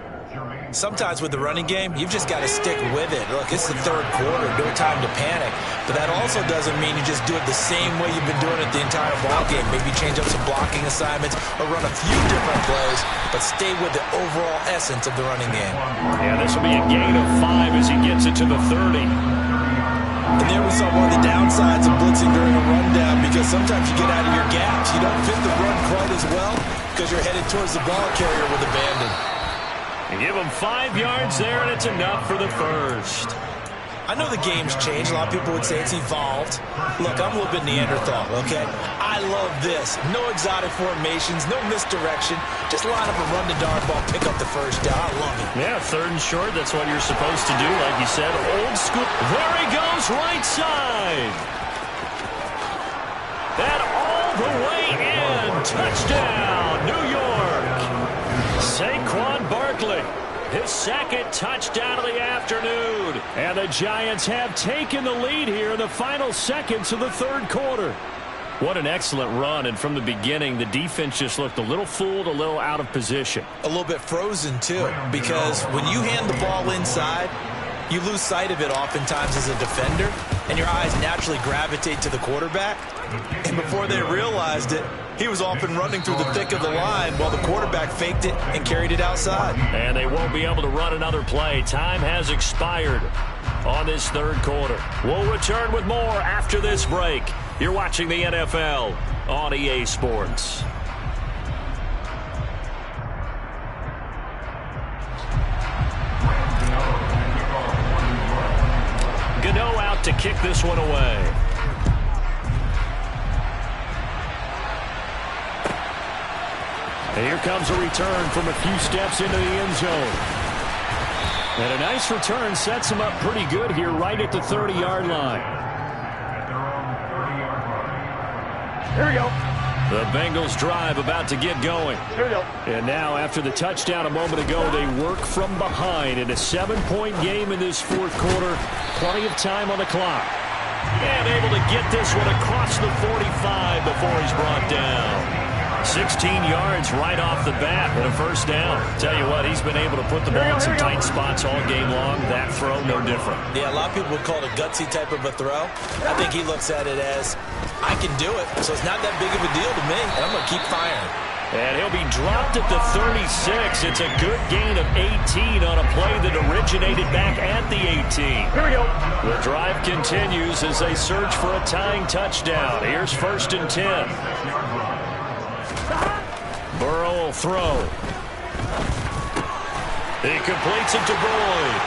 Sometimes with the running game, you've just got to stick with it. Look, it's the 3rd quarter, no time to panic. But that also doesn't mean you just do it the same way you've been doing it the entire ball game. Maybe change up some blocking assignments or run a few different plays, but stay with the overall essence of the running game. Yeah, this will be a gain of 5 as he gets it to the 30. And there we saw one of the downsides of blitzing during a rundown, because sometimes you get out of your gaps. You don't fit the run quite as well because you're headed towards the ball carrier with abandon. And give him 5 yards there, and it's enough for the 1st. I know the game's changed. A lot of people would say it's evolved. Look, I'm a little bit Neanderthal, okay? I love this. No exotic formations, no misdirection. Just line up and run the darn ball, pick up the 1st down. I love it. Yeah, 3rd and short, that's what you're supposed to do, like you said. Old school. There he goes, right side. And all the way in. Touchdown, New York. Saquon Barkley. His 2nd touchdown of the afternoon. And the Giants have taken the lead here in the final seconds of the 3rd quarter. What an excellent run, and from the beginning, the defense just looked a little fooled, a little out of position. A little bit frozen, too, because when you hand the ball inside, you lose sight of it oftentimes as a defender, and your eyes naturally gravitate to the quarterback. And before they realized it, he was off and running through the thick of the line while the quarterback faked it and carried it outside. And they won't be able to run another play. Time has expired on this 3rd quarter. We'll return with more after this break. You're watching the NFL on EA Sports. Gano out to kick this one away. And here comes a return from a few steps into the end zone. And a nice return sets him up pretty good here right at the 30-yard line. Here we go. The Bengals drive about to get going. Here we go. And now after the touchdown a moment ago, they work from behind in a 7-point game in this fourth quarter. Plenty of time on the clock. And able to get this one across the 45 before he's brought down. 16 yards right off the bat and a first down. Tell you what, he's been able to put the ball in some tight spots all game long. That throw, no different. Yeah, a lot of people would call it a gutsy type of a throw. I think he looks at it as, I can do it, so it's not that big of a deal to me, and I'm going to keep firing. And he'll be dropped at the 36. It's a good gain of 18 on a play that originated back at the 18. Here we go. The drive continues as they search for a tying touchdown. Here's 1st and 10. Burrow will throw. He completes it to Boyd.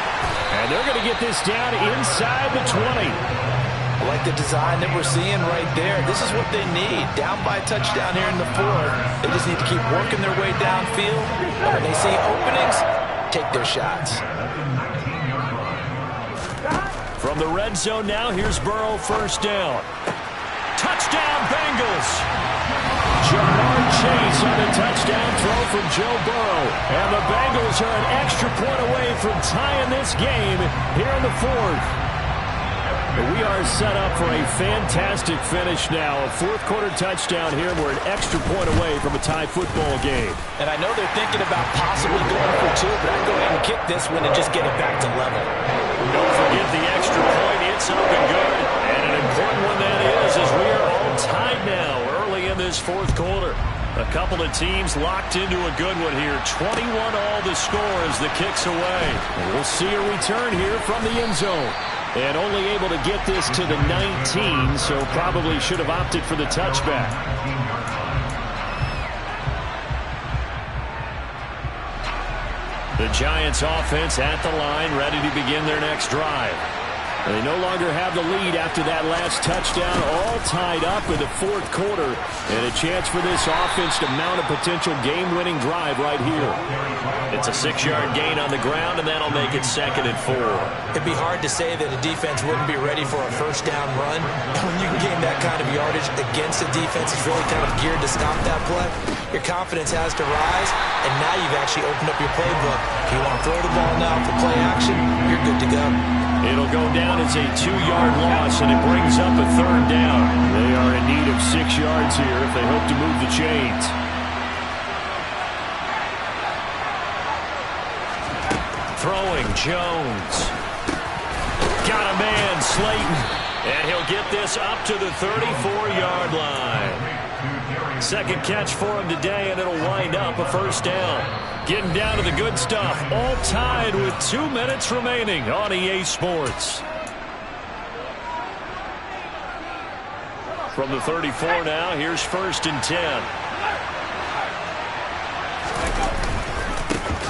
And they're going to get this down inside the 20. I like the design that we're seeing right there. This is what they need. Down by a touchdown here in the fourth. They just need to keep working their way downfield. And when they see openings, take their shots. From the red zone now, here's Burrow, first down. Touchdown, Bengals! Jamar Chase on the touchdown throw from Joe Burrow. And the Bengals are an extra point away from tying this game here in the fourth. We are set up for a fantastic finish now. A fourth quarter touchdown here. We're an extra point away from a tie football game. And I know they're thinking about possibly going for two, but I'd go ahead and kick this one and just get it back to level. Don't forget the extra point. It's up and good. And an important one that is, as we are all tied now early in this fourth quarter. A couple of teams locked into a good one here. 21 all the score as the kick's away. And we'll see a return here from the end zone. And only able to get this to the 19, so probably should have opted for the touchback. The Giants offense at the line, ready to begin their next drive. And they no longer have the lead after that last touchdown, all tied up in the fourth quarter. And a chance for this offense to mount a potential game-winning drive right here. It's a 6-yard gain on the ground, and that'll make it 2nd and 4. It'd be hard to say that a defense wouldn't be ready for a first down run. When you can gain that kind of yardage against a defense that's really kind of geared to stop that play, your confidence has to rise, and now you've actually opened up your playbook. If you want to throw the ball now for play action, you're good to go. It'll go down as a 2-yard loss, and it brings up a 3rd down. They are in need of 6 yards here if they hope to move the chains. Throwing, Jones. Got a man, Slayton. And he'll get this up to the 34-yard line. Second catch for him today, and it'll wind up a first down. Getting down to the good stuff. All tied with 2 minutes remaining on EA Sports. From the 34 now, here's 1st and 10.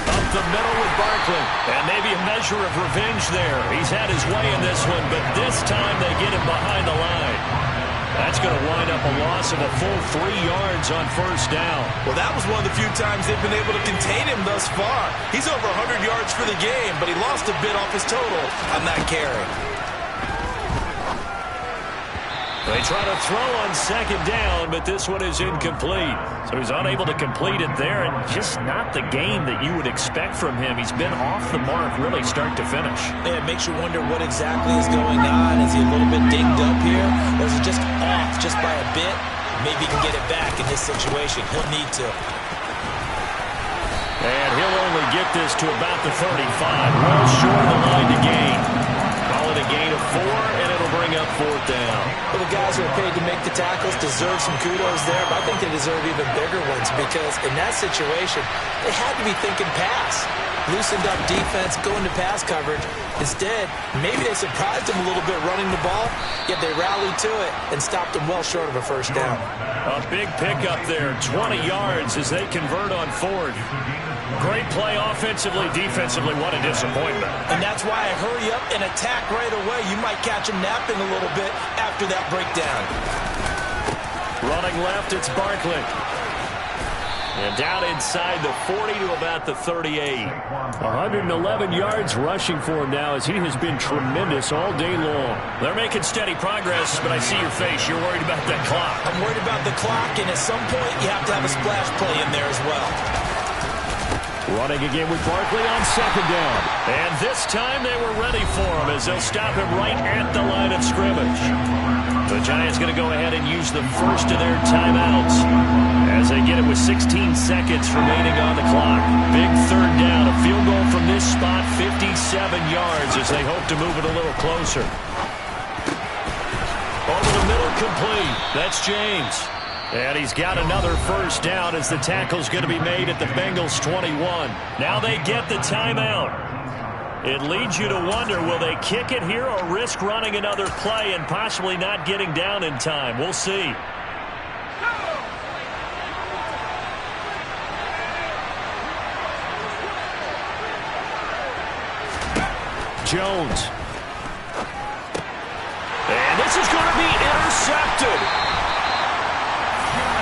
Up the middle with Barkley. And maybe a measure of revenge there. He's had his way in this one, but this time they get him behind the line. That's going to wind up a loss of a full 3 yards on first down. Well, that was one of the few times they've been able to contain him thus far. He's over 100 yards for the game, but he lost a bit off his total on that carry. They try to throw on second down, but this one is incomplete. So he's unable to complete it there, and just not the game that you would expect from him. He's been off the mark really start to finish. Yeah, it makes you wonder what exactly is going on. Is he a little bit dinged up here, or is he just off just by a bit? Maybe he can get it back in this situation. He'll need to. And he'll only get this to about the 35. Well short of the line to gain. Call and a gain of 4, and it'll bring up 4th down. Well, the guys who are paid to make the tackles deserve some kudos there, but I think they deserve even bigger ones because in that situation, they had to be thinking pass. Loosened up defense, going to pass coverage. Instead, maybe they surprised him a little bit running the ball, yet they rallied to it and stopped him well short of a first down. A big pickup there, 20 yards as they convert on 4th. Great play offensively, defensively, what a disappointment. And that's why I hurry up and attack right away. You might catch him napping a little bit after that breakdown. Running left, it's Barkley. And down inside the 40 to about the 38. 111 yards rushing for him now as he has been tremendous all day long. They're making steady progress, but I see your face. You're worried about that clock. I'm worried about the clock, and at some point you have to have a splash play in there as well. Running again with Barkley on 2nd down. And this time they were ready for him as they'll stop him right at the line of scrimmage. The Giants going to go ahead and use the first of their timeouts as they get it with 16 seconds remaining on the clock. Big 3rd down. A field goal from this spot, 57 yards as they hope to move it a little closer. Over the middle, complete. That's James. And he's got another first down as the tackle's going to be made at the Bengals 21. Now they get the timeout. It leads you to wonder, will they kick it here or risk running another play and possibly not getting down in time? We'll see. Jones. And this is going to be intercepted.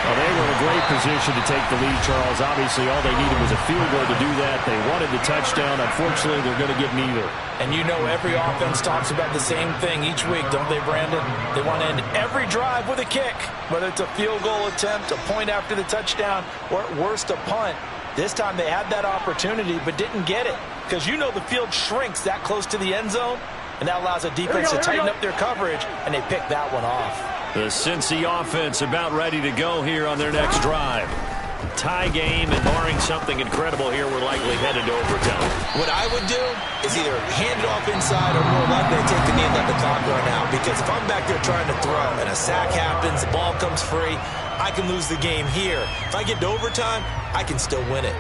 Well, they were in a great position to take the lead, Charles. Obviously, all they needed was a field goal to do that. They wanted the touchdown. Unfortunately, they're going to get neither. And you know every offense talks about the same thing each week, don't they, Brandon? They want to end every drive with a kick, whether it's a field goal attempt, a point after the touchdown, or at worst, a punt. This time they had that opportunity but didn't get it because you know the field shrinks that close to the end zone, and that allows a defense to tighten up their coverage, and they pick that one off. The Cincy offense about ready to go here on their next drive. Tie game, and barring something incredible here, we're likely headed to overtime. What I would do is either hand it off inside or more likely take the knee and let the clock run out. Because if I'm back there trying to throw and a sack happens, the ball comes free, I can lose the game here. If I get to overtime, I can still win it.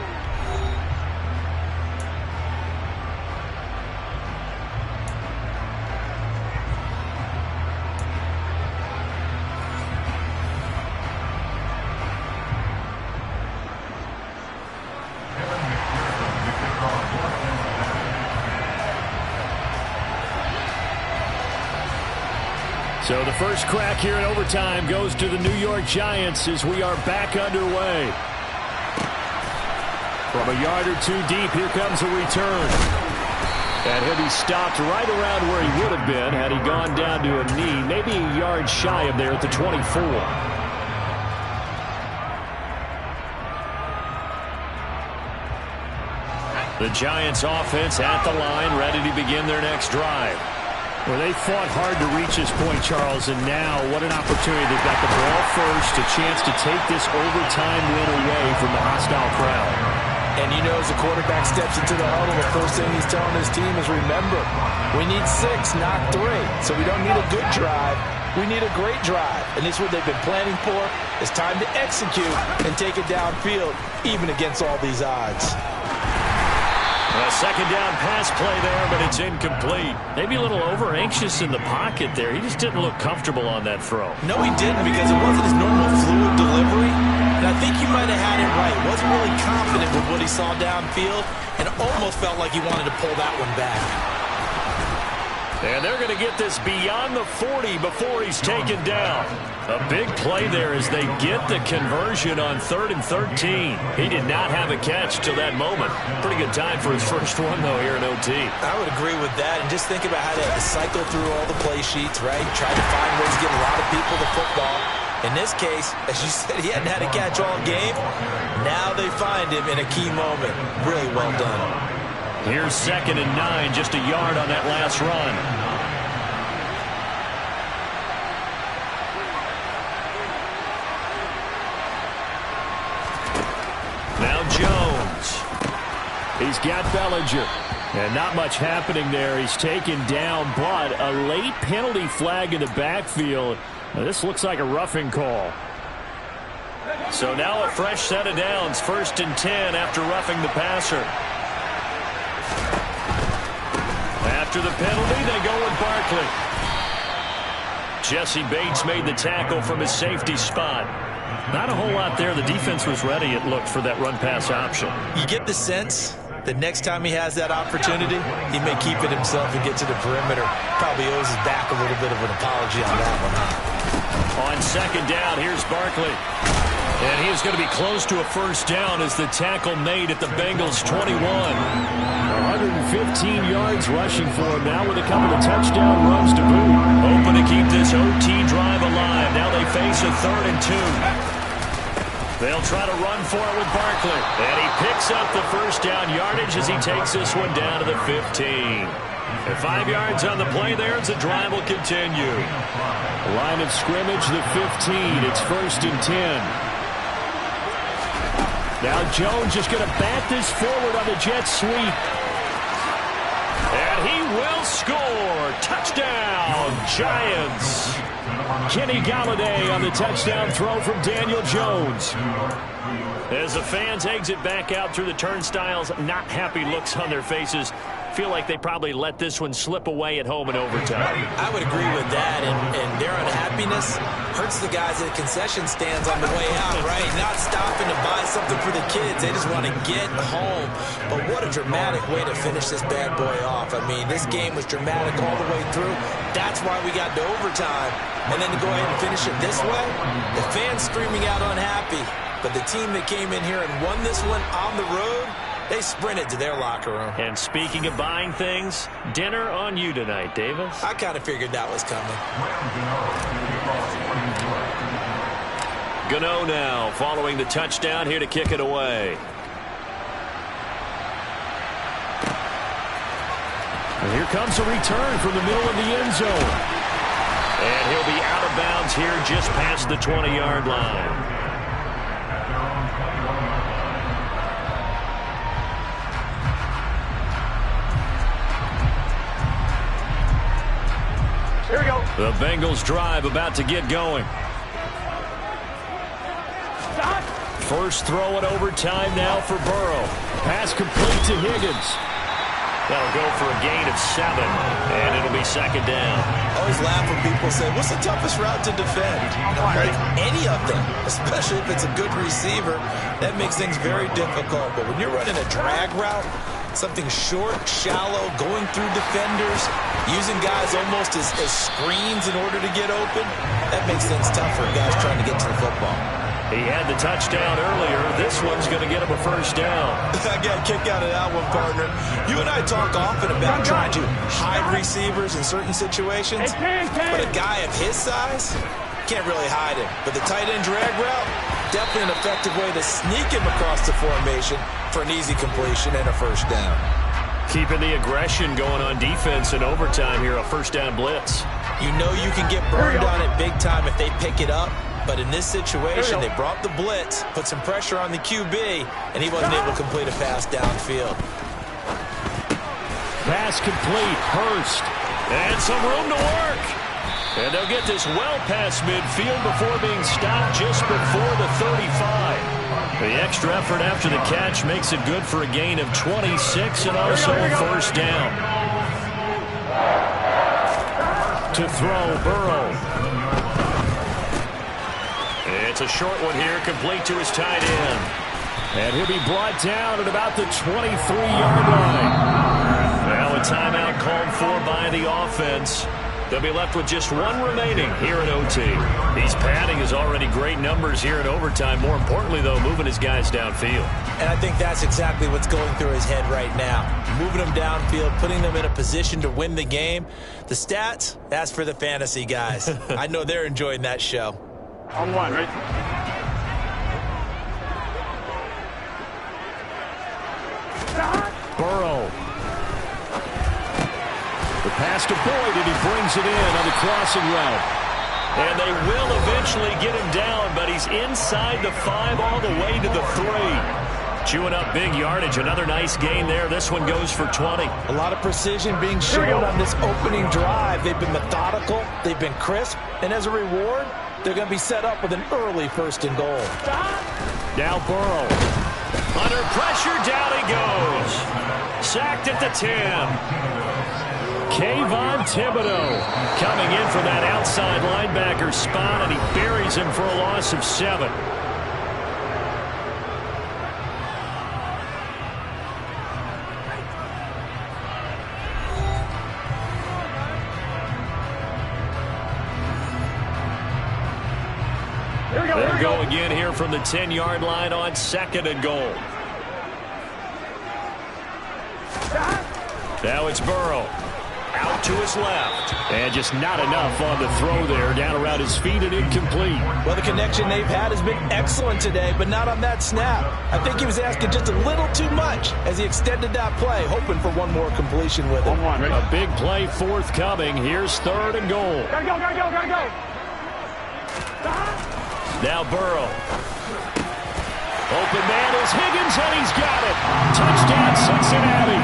So the first crack here in overtime goes to the New York Giants as we are back underway. From a yard or two deep, here comes a return. And he'll be stopped right around where he would have been had he gone down to a knee, maybe a yard shy of there at the 24. The Giants offense at the line, ready to begin their next drive. Well, they fought hard to reach this point, Charles, and now what an opportunity. They've got the ball first, a chance to take this overtime win away from the hostile crowd. And you know, as the quarterback steps into the huddle, the first thing he's telling his team is, remember, we need 6, not 3. So we don't need a good drive. We need a great drive. And this is what they've been planning for. It's time to execute and take it downfield, even against all these odds. A second down pass play there, but it's incomplete. Maybe a little over-anxious in the pocket there. He just didn't look comfortable on that throw. No, he didn't, because it wasn't his normal fluid delivery. And I think he might have had it right. Wasn't really confident with what he saw downfield, and almost felt like he wanted to pull that one back. And they're going to get this beyond the 40 before he's taken down. A big play there as they get the conversion on 3rd and 13. He did not have a catch till that moment. Pretty good time for his first one, though, here in OT. I would agree with that. And just think about how they had to cycle through all the play sheets, right? Try to find ways to get a lot of people the football. In this case, as you said, he hadn't had a catch all game. Now they find him in a key moment. Really well done. Here's 2nd and 9, just a yard on that last run. Now Jones. He's got Bellinger. And not much happening there. He's taken down, but a late penalty flag in the backfield. Now, this looks like a roughing call. So now a fresh set of downs. 1st and 10 after roughing the passer. After the penalty, they go with Barkley. Jesse Bates made the tackle from his safety spot. Not a whole lot there. The defense was ready, it looked, for that run-pass option. You get the sense that next time he has that opportunity, he may keep it himself and get to the perimeter. Probably owes his back a little bit of an apology on that one, huh? On 2nd down, here's Barkley. And he is going to be close to a 1st down as the tackle made at the Bengals' 21. 115 yards rushing for him now with a couple of touchdown runs to boot. Hoping to keep this OT drive alive. Now they face a 3rd and 2. They'll try to run for it with Barkley. And he picks up the 1st down yardage as he takes this one down to the 15. And 5 yards on the play there as the drive will continue. Line of scrimmage, the 15. It's 1st and 10. Now Jones is going to bat this forward on the jet sweep. And he will score. Touchdown, Giants. Kenny Galladay on the touchdown throw from Daniel Jones. As the fans exit back out through the turnstiles, not happy looks on their faces. Feel like they probably let this one slip away at home in overtime. I would agree with that, and their unhappiness hurts the guys at the concession stands on the way out, right? Not stopping to buy something for the kids. They just want to get home. But what a dramatic way to finish this bad boy off. I mean, this game was dramatic all the way through. That's why we got to overtime. And then to go ahead and finish it this way, the fans screaming out unhappy. But the team that came in here and won this one on the road, they sprinted to their locker room. And speaking of buying things, dinner on you tonight, Davis. I kind of figured that was coming. Gano now following the touchdown here to kick it away. And here comes a return from the middle of the end zone. And he'll be out of bounds here just past the 20-yard line. Here we go. The Bengals drive about to get going. First throw in overtime now for Burrow. Pass complete to Higgins. That'll go for a gain of 7, and it'll be 2nd down. I always laugh when people say, what's the toughest route to defend? Like any of them, especially if it's a good receiver, that makes things very difficult. But when you're running a drag route, something short, shallow, going through defenders, using guys almost as screens in order to get open, that makes things tough for guys trying to get to the football. He had the touchdown earlier. This one's going to get him a 1st down. I got a kick out of that one, partner. You and I talk often about trying to hide receivers in certain situations, but a guy of his size can't really hide him. But the tight end drag route, definitely an effective way to sneak him across the formation for an easy completion and a 1st down. Keeping the aggression going on defense in overtime here, a 1st down blitz. You know you can get burned on it big time if they pick it up. But in this situation, they brought the blitz, put some pressure on the QB, and he wasn't able to complete a pass downfield. Pass complete. Hurst. And some room to work. And they'll get this well past midfield before being stopped just before the 35. The extra effort after the catch makes it good for a gain of 26 and also a 1st down. To throw, Burrow. It's a short one here, complete to his tight end. And he'll be brought down at about the 23-yard line. Now a timeout called for by the offense. They'll be left with just one remaining here in OT. He's padding his already great numbers here in overtime. More importantly, though, moving his guys downfield. And I think that's exactly what's going through his head right now. Moving them downfield, putting them in a position to win the game. The stats, that's for the fantasy guys. I know they're enjoying that show. On 1, right? Burrow. The pass to Boyd, and he brings it in on the crossing route. And they will eventually get him down, but he's inside the 5 all the way to the 3. Chewing up big yardage. Another nice gain there. This one goes for 20. A lot of precision being shown on this opening drive. They've been methodical. They've been crisp. And as a reward, they're going to be set up with an early 1st and goal. Now Burrow. Under pressure, down he goes. Sacked at the 10. Kayvon Thibodeau coming in from that outside linebacker spot, and he buries him for a loss of 7. They'll go again here from the 10-yard line on 2nd and goal. Now it's Burrow. Out to his left. And just not enough on the throw there. Down around his feet and incomplete. Well, the connection they've had has been excellent today, but not on that snap. I think he was asking just a little too much as he extended that play, hoping for one more completion with it. A big play forthcoming. Here's 3rd and goal. Gotta go. Now Burrow. Open man is Higgins, and he's got it. Touchdown, Cincinnati.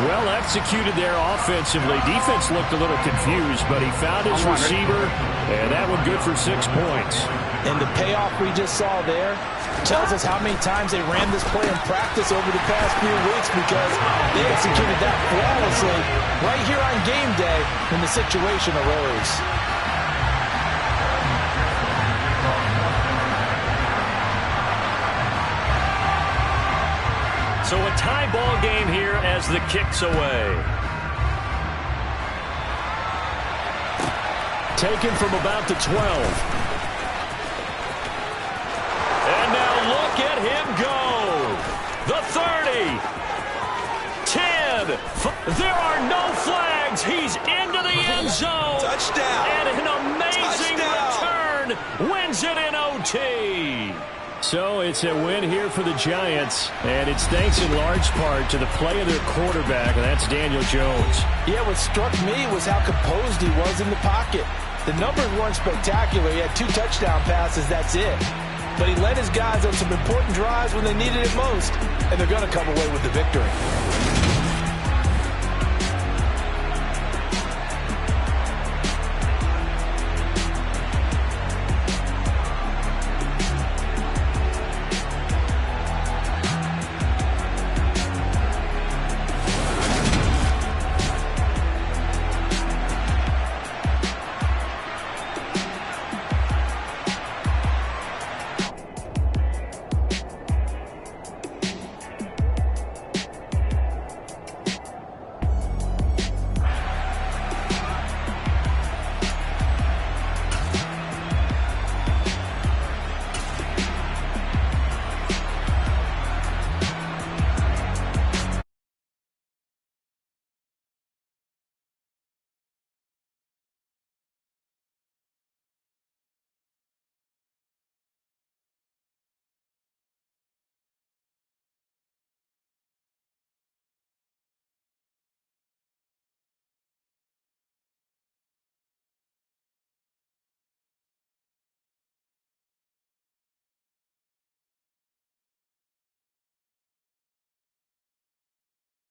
Well executed there offensively. Defense looked a little confused, but he found his receiver, and that one good for 6 points. And the payoff we just saw there tells us how many times they ran this play in practice over the past few weeks, because they executed that flawlessly right here on game day when the situation arose. So a tie ball game here as the kick's away. Taken from about the 12. And now look at him go. The 30. 10. There are no flags. He's into the end zone. Touchdown. And an amazing return. Wins it in OT. So it's a win here for the Giants, and it's thanks in large part to the play of their quarterback, and that's Daniel Jones. Yeah, what struck me was how composed he was in the pocket. The numbers weren't spectacular. He had 2 touchdown passes, that's it. But he led his guys on some important drives when they needed it most, and they're going to come away with the victory.